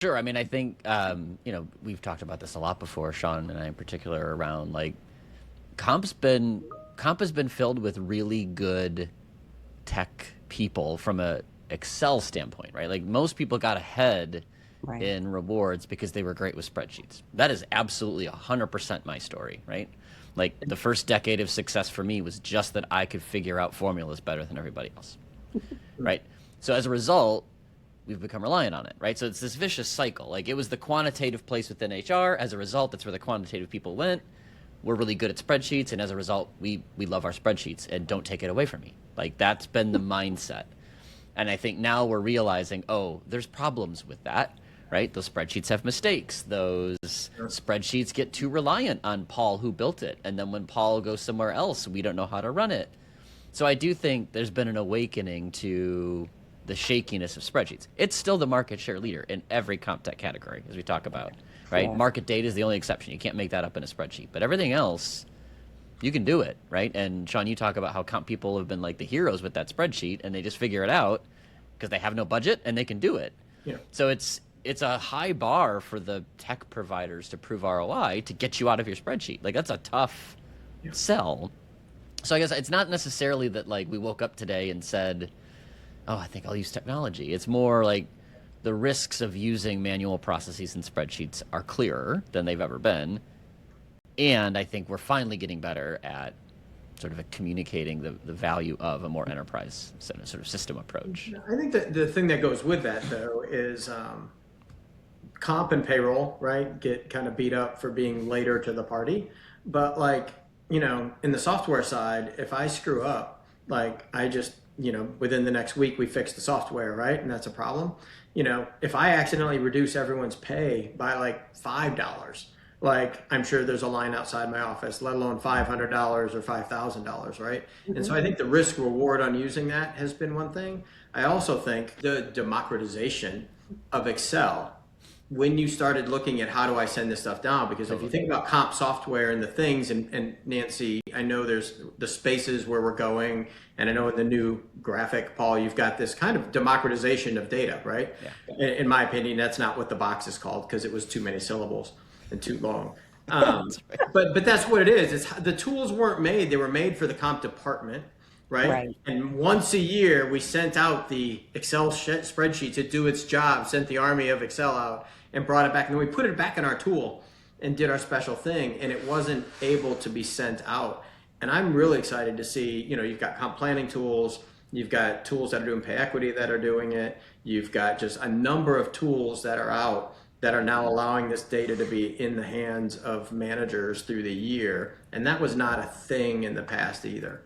Sure. I mean, I think we've talked about this a lot before, Sean and I in particular, around like comp's been comp has been filled with really good tech people from a Excel standpoint, right? Like most people got ahead Right. in rewards because they were great with spreadsheets. That is absolutely 100% my story, right? Like the first decade of success for me was just that I could figure out formulas better than everybody else, right? So as a result, we've become reliant on it, right? So it's this vicious cycle. Like it was the quantitative place within HR. As a result, that's where the quantitative people went. We're really good at spreadsheets, and as a result, we love our spreadsheets and don't take it away from me. Like that's been the mindset. And I think now we're realizing, oh, there's problems with that, right? Those spreadsheets have mistakes. Those spreadsheets get too reliant on Paul who built it. And then when Paul goes somewhere else, we don't know how to run it. So I do think there's been an awakening to the shakiness of spreadsheets. It's still the market share leader in every comp tech category, as we talk about, right? Yeah. Market data is the only exception. You can't make that up in a spreadsheet. But everything else, you can do it, right? And Sean, you talk about how comp people have been like the heroes with that spreadsheet, and they just figure it out because they have no budget and they can do it. Yeah. So it's a high bar for the tech providers to prove ROI to get you out of your spreadsheet. Like that's a tough Yeah. sell. So I guess it's not necessarily that like we woke up today and said, "Oh, I think I'll use technology." It's more like the risks of using manual processes and spreadsheets are clearer than they've ever been, and I think we're finally getting better at sort of communicating the value of a more enterprise sort of system approach. I think that the thing that goes with that though is comp and payroll, right? Get kind of beat up for being later to the party. But like, in the software side, if I screw up, like I just, within the next week we fix the software, right? And that's a problem. If I accidentally reduce everyone's pay by like $5, like I'm sure there's a line outside my office, let alone $500 or $5,000, right? And so I think the risk reward on using that has been one thing. I also think the democratization of Excel when you started looking at how do I send this stuff down, because if you think about comp software and the things, and Nancy, I know there's the spaces where we're going, and I know in the new graphic, Paul, you've got this kind of democratization of data, right? Yeah. In my opinion, that's not what the box is called because it was too many syllables and too long. That's right. But that's what it is. It's the tools weren't made; they were made for the comp department, right? Right. And once a year, we sent out the Excel spreadsheet to do its job, sent the army of Excel out and brought it back. And then we put it back in our tool and did our special thing. And it wasn't able to be sent out. And I'm really excited to see, you've got comp planning tools, you've got tools that are doing pay equity that are doing it. You've got just a number of tools that are out that are now allowing this data to be in the hands of managers through the year. And that was not a thing in the past either.